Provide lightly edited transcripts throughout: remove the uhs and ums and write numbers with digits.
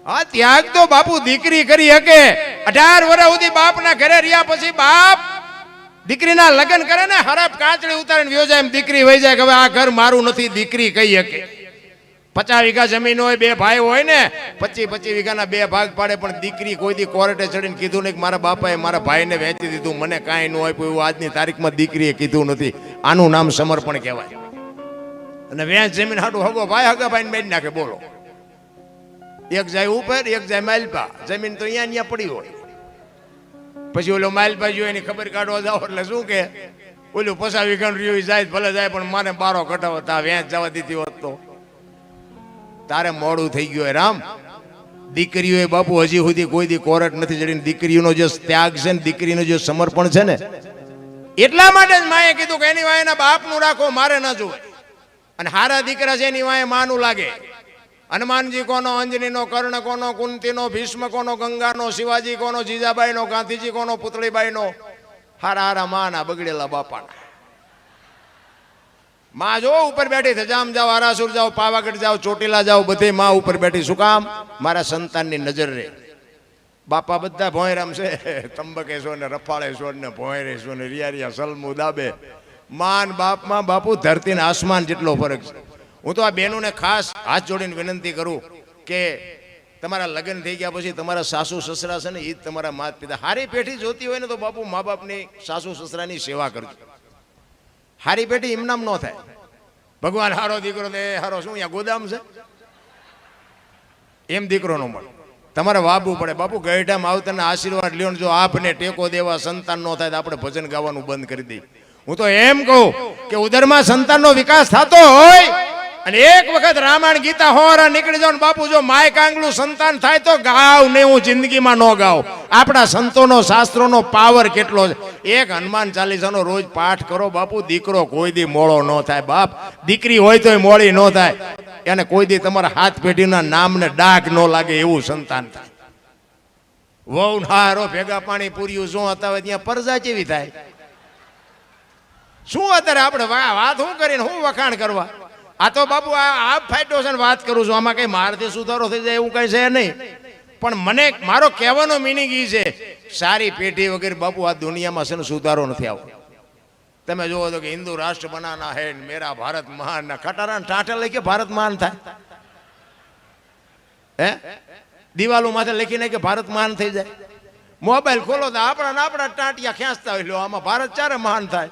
હા ત્યાગ તો બાપુ દીકરી કરી શકે 18 વર્ષ સુધી બાપના ઘરે રહ્યા પછી બાપ દીકરીના લગ્ન કરે ને હરાપ કાચડી ઉતારીને વ્યો જાય એમ દીકરી વહી જાય કે હવે આ ઘર મારું નથી દીકરી કહી શકે 50 વીઘા જમીન હોય બે ભાઈ હોય ને 25 વીઘાના બે ભાગ પાડે પણ દીકરી કોઈ દી કોર્ટે ચડીને કીધું નહીં કે મારા બાપાએ મારા ભાઈને વેચી દીધું મને કાંઈ ન હોય એવું આજની તારીખમાં દીકરીએ કીધું નથી આનું નામ સમર્પણ કહેવાય અને વેચ જમીન હાટું હગો ભાઈ હગા ભાઈને મેળ નાખે બોલો એક જાય ઉપર એક જાય માલપા જમીન તો અહીંયા પડી હોય પછી ઓલો માલપા જોયો એની ખબર કાઢવા જાવ એટલે શું કે ઓલું 50 વીઘાનું રહ્યું જાય ભલે જાય પણ મારે બારો કટાવો તા વેચ જવા દીધી હોત તો તારે મોડું થઈ ગયું રામ દીકરીઓએ બાપુ હજી સુધી કોઈ દી કોર્ટ નથી ચડીને દીકરીઓનો જે ત્યાગ છે ને દીકરીનો જે સમર્પણ છે ને એટલા માટે જ માએ કીધું કે એની વાય એના બાપનું રાખો મારે ન જોવે અને હારા દીકરા છે એની વાય માનું લાગે હનુમાનજી કોનો અંજનીનો કર્ણ કોનો કુંતીનો ભીષ્મ કોનો ગંગાનો શિવાજી કોનો જીજાબાઈનો ગાંધીજી કોનો પુતળીબાઈનો હારા હારા માના બગડેલા બાપાના માં જો ઉપર બેઠી છે જામ જાઓ આરાસુર જાઓ પાવાગઢ જાઓ ચોટીલા જાઓ બધે માં ઉપર બેઠી શું કામ મારા સંતાનની નજર રે બાપા બધા ભોંયરામ છે તંબકેશ્વર ને રફાળેશ્વર ને ભોંયરેશ્વર ને રિયા સલમુ દાબે માન બાપમાં બાપુ ધરતી ને આસમાન જેટલો ફરક છે હું તો આ બહેનોને ખાસ હાથ જોડીને વિનંતી કરું કે તમારા લગ્ન થઈ ગયા પછી તમારા સાસુ સસરા છે ને એ જ તમારા માતા પિતા હારી પેઢી જોતી હોય ને તો બાપુ મા બાપની સાસુ સસરાની સેવા કરજો હારી પેઢી ઇમનામ ન થાય ભગવાન હારો દીકરો દે હારો શું અહીંયા ગોદામ છે એમ દીકરો ન મળે તમારે વાબવું પડે બાપુ ગઈઢામાં આવતાના આશીર્વાદ લ્યો જો આપને ટેકો દેવા સંતાન ન થાય તો આપણે ભજન ગાવાનું બંધ કરી દઈએ હું તો એમ કહું કે ઉદરમાં સંતાનનો વિકાસ થતો હોય અને એક વખત રામાયણ ગીતા હોરા નીકળી જાવ ને બાપુ જો માય કાંગલું સંતાન થાય તો ગાવ ને હું જિંદગીમાં ન ગાવ આપણા સંતોનો શાસ્ત્રોનો પાવર કેટલો છે એક હનુમાન ચાલીસાનો રોજ પાઠ કરો બાપુ દીકરો કોઈ દી મોળો ન થાય બાપ દીકરી હોય તોય મોળી ન થાય એને કોઈ દી તમારા હાથ પેઢીના નામને ડાઘ ન લાગે એવું સંતાન થાય વહુ હારો ભેગા પાણી પૂર્યું શું હતા હોય ત્યાં પરજા કેવી થાય શું અત્યારે આપણે વાત શું કરીને હું વખાણ કરવા આ તો બાપુ આ ફાયટો છે ને વાત કરું છું આમાં કઈ મારથી સુધારો થઈ જાય એવું કઈ છે નહીં પણ મને મારો કહેવાનો મિનિંગ એ છે સારી પેઢી વગેરે બાપુ આ દુનિયામાં છે ને સુધારો નથી આવતો તમે જોવો તો કે હિન્દુ રાષ્ટ્ર બનાના હે મેરા ભારત મહાન ના ખટારા ટાંટા લઈ કે ભારત મહાન થાય હે દિવાલો માથે લખીને કે ભારત મહાન થઈ જાય મોબાઈલ ખોલો તો આપણા ટાંટિયા ખેંચતા હોય લો આમાં ભારત ચારે મહાન થાય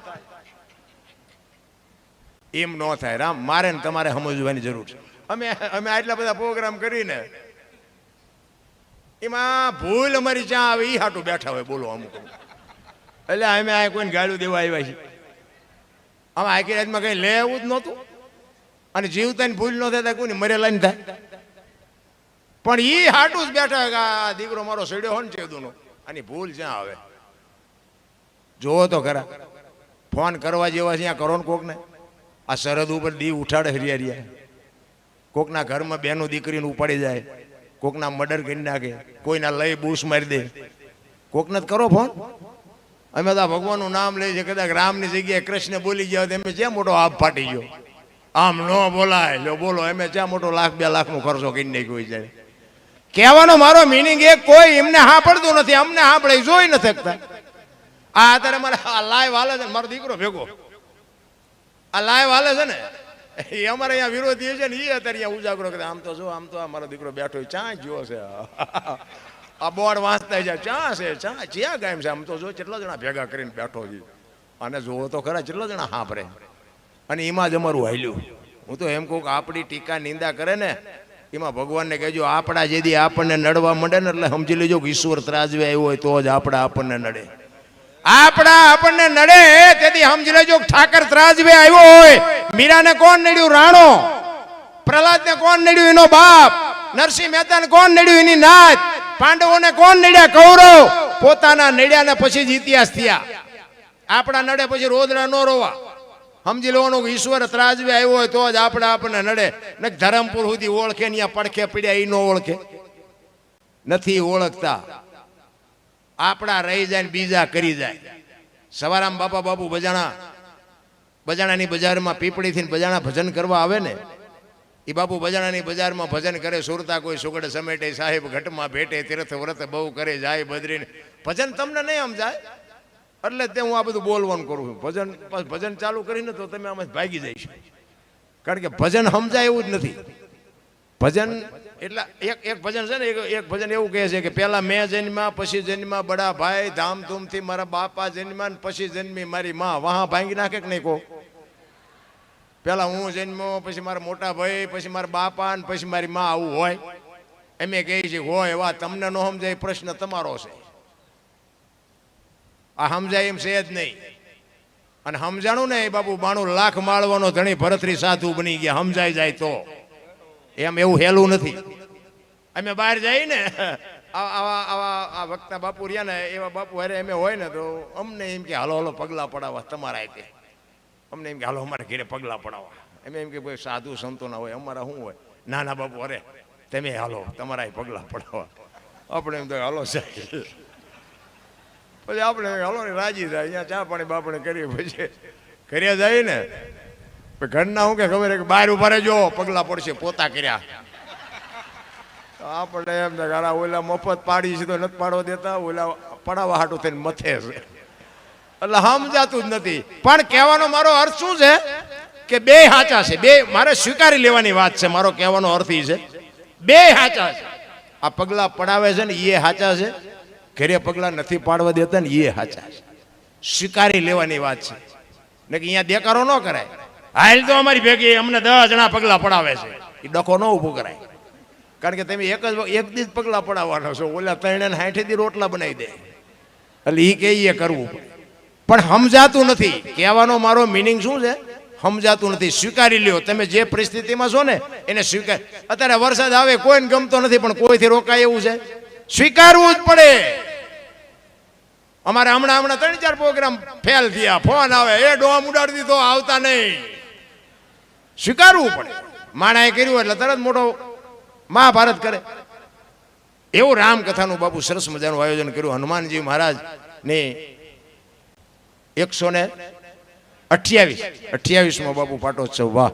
એમ ન થાય રામ મારે ને તમારે સમજવાની જરૂર છે અમે આટલા બધા પ્રોગ્રામ કરીને એમાં ભૂલ અમારી જ્યાં આવે એ હાટું બેઠા હોય બોલો અમુક એટલે અમે આ કોઈને ગાળું દેવા આવ્યા છીએ આમાં આખી રાતમાં કઈ લેવું જ નહોતું અને જીવતાની ભૂલ ન થાય કોઈને મરેલા ને થાય પણ એ હાટું જ બેઠા કે આ દીકરો મારો સડ્યો હોય ને ચેદુનો આની ભૂલ જ્યાં આવે જોવો તો ખરા ફોન કરવા જેવા છે ત્યાં કરો ને કોકને આ સરહદ ઉપર દીવ ઉઠાડે હરિયા કોકના ઘરમાં બેનો દીકરીને ઉપાડી જાય કોકના મર્ડર કરી નાખે કોઈના લઈ બૂસ મારી દે કોકને કરો ફોન અમે તો ભગવાનનું નામ લઈએ છીએ કદાચ રામની જગ્યાએ કૃષ્ણ બોલી ગયા એમ જ્યાં મોટો આપ ફાટી ગયો આમ ન બોલાય લો બોલો એમ જ્યાં મોટો લાખ 2 લાખનો ખર્ચો કરી નાખ્યો જાય કહેવાનો મારો મિનિંગ એ કોઈ એમને હા પડતું નથી અમને હા પડે જોઈ નથી શકતા આ અત્યારે મારે લાઈવ હાલે છે મારો દીકરો ભેગો આ લાઈવ હાલે છે ને એ અમારે અહીંયા વિરોધી છે ને એ અત્યારે અહીંયા ઉજાગરો કરે આમ તો જો આમ તો આ મારો દીકરો બેઠો ચા જો છે આ બોર્ડ વાંચતા જાય ચા છે ચા જ્યાં ગામ છે આમ તો જો કેટલા જણા ભેગા કરીને બેઠો છે અને જોવો તો ખરા કેટલા જણા સાંભળે અને એમાં જ અમારું હાલ્યું હું તો એમ કહું કે આપણી ટીકા નિંદા કરે ને એમાં ભગવાનને કહેજો આપણા જેથી આપણને નડવા માંડે ને એટલે સમજી લેજો કે ઈશ્વર ત્રાજવે આવ્યો હોય તો જ આપણને નડે આપણને નડે તેથી સમજી લેજો ઠાકર ત્રાજવે આવ્યો હોય મીરાને કોણ નડ્યું રાણો પ્રહલાદને કોણ નડ્યું એનો બાપ નરસિંહ મહેતાને કોણ નડ્યું એની નાત પાંડવોને કોણ નડ્યા કૌરવ પોતાના નડ્યાને પછી જ ઇતિહાસ થયા આપણા નડે પછી રોદડા ન રોવા સમજી લેવાનું કે ઈશ્વર ત્રાજવે આવ્યો હોય તો જ આપણને નડે ને ધરમપુર સુધી ઓળખે ને પડખે પડ્યા એ ન ઓળખે નથી ઓળખતા આપણા રહી જાય ને બીજા કરી જાય સવારામ બાપા બાપુ બજાણાની બજારમાં પીપળીથી બજાણા ભજન કરવા આવે ને એ બાપુ બજાણાની બજારમાં ભજન કરે, સુરતા કોઈ સુગડ સમેટે, સાહેબ ઘટમાં ભેટે, તીર્થ વ્રત બહુ કરે, જાય બદરીને. ભજન તમને નહીં સમજાય એટલે તે હું આ બધું બોલવાનું કરું છું. ભજન ચાલુ કરીને તો તમે આમાં ભાગી જઈશ, કારણ કે ભજન સમજાય એવું જ નથી. ભજન એટલે એક ભજન છે ને, એક ભજન એવું કહે છે કે પહેલા મેં જન્મ્યા, પછી જન્મ્યા બડા ભાઈ, ધામધૂમથી મારા બાપા જન્મ્યા ને પછી જન્મી મારી માં. વાહ ભાંગી નાખે કે નહીં કહો? પેલા હું જન્મ્યો, પછી મારા મોટા ભાઈ, પછી મારા બાપા ને પછી મારી માં, આવું હોય? એમ કહે છે હોય. એવા તમને ન સમજાય, પ્રશ્ન તમારો છે. આ સમજાય એમ છે જ નહીં. અને સમજાણું ને બાપુ 92 લાખ માળવાનો ધણી ભરતરી સાધુ બની ગયા. સમજાઈ જાય તો એમ એવું હેલું નથી. અમે બહાર જઈએ ને, આવા વક્તા બાપુ રહ્યા ને, એવા બાપુ અરે અમે હોય ને તો અમને એમ કે હાલો હાલો પગલાં પડાવવા તમારા તે. અમને એમ કે હાલો અમારે ઘરે પગલાં પડાવવા. એમ કે ભાઈ સાધુ સંતો ના હોય, અમારા શું હોય? ના ના બાપુ, અરે તમે હાલો તમારા પગલાં પડાવવા. આપણે એમ તો હાલો સાહેબ. પછી આપણે હાલો ને રાજી થાય, અહીંયા ચા પાણી બાપણે કરીએ, પછી કર્યા જાય ને ઘરના શું કે ખબર કે બહાર ઉભા રહેજો પગલાં પડશે, પોતા કર્યા. આપણે એમ ને ગારા ઓલા મફત પાડી છે તો નથી પાડવા દેતા, ઓલા પડાવવા હાટું થઈને મથે છે. એટલે સમજાતું જ નથી. પણ કહેવાનો મારો અર્થ શું છે કે બે સાચા છે, બે મારે સ્વીકારી લેવાની વાત છે. મારો કહેવાનો અર્થ એ છે બે સાચા છે. આ પગલાં પડાવે છે ને એ સાચા છે, ઘરે પગલાં નથી પાડવા દેતા ને એ સાચા છે. સ્વીકારી લેવાની વાત છે ને કે અહીંયા દેકારો ન કરાય. હાલ તો અમારી ભેગી અમને 10 જણા પગલાં પડાવે છે, એ ડખો ન ઊભો કરાય. કારણ કે તમે એક દી જ પગલાં પડાવવાનો છો, ઓલા 360 દી રોટલા બનાવી દે. એટલે એ કે એ કરવું પડે. પણ સમજાતું નથી. કહેવાનો મારો મિનિંગ શું છે? સમજાતું નથી. સ્વીકારી લ્યો. તમે જે પરિસ્થિતિમાં છો ને એને સ્વીકાર. અત્યારે વરસાદ આવે કોઈને ગમતો નથી, પણ કોઈથી રોકાય એવું છે? સ્વીકારવું જ પડે. અમારે હમણાં 3-4 પ્રોગ્રામ ફેલ થયા, ફોન આવે એ ડોમ ઉડાડી દીધો, આવતા નહીં. સ્વીકારવું પડે. માણાએ કર્યું એટલે તરત મોટો મહાભારત કરે. એવું રામકથાનું બાપુ સરસ મજાનું આયોજન કર્યું. હનુમાનજી મહારાજ ને 128માં બાપુ પાટોત્સવ. વાહ!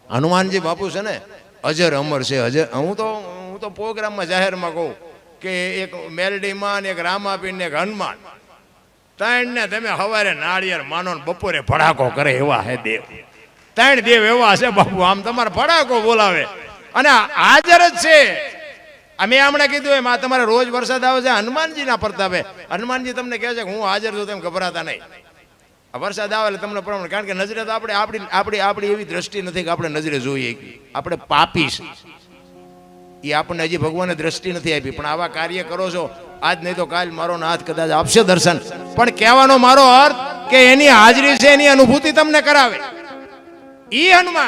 હનુમાનજી બાપુ છે ને અજર અમર છે. અજર હું તો પ્રોગ્રામમાં જાહેરમાં કહું કે એક મેલડીમાં ને એક રામાપીર ને એક હનુમાન, 3 ને તમે સવારે નાળિયેર માનો ને બપોરે ભડાકો કરે એવા હે દેવ. 3 દેવ એવા છે બાપુ, આમ તમારે ભડાકો બોલાવે અને હાજર જ છે. અમે હમણાં કીધું એમ આ તમારે રોજ વરસાદ આવે છે હનુમાનજીના પ્રતાપે. હનુમાનજી તમને કહે છે કે હું હાજર છું, તેમ ગભરાતા નહીં. વરસાદ આવે એટલે તમને પ્રમાણ, કારણ કે નજરે તો આપણી એવી દ્રષ્ટિ નથી કે આપણે નજરે જોઈએ. આપણે પાપી છે, એ આપણને હજી ભગવાને દ્રષ્ટિ નથી આપી. પણ આવા કાર્ય કરો છો, આજ નહીં તો કાલ મારો નાથ કદાચ આપશે દર્શન. પણ કહેવાનો મારો અર્થ કે એની હાજરી છે, એની અનુભૂતિ તમને કરાવે. એ હનુમાન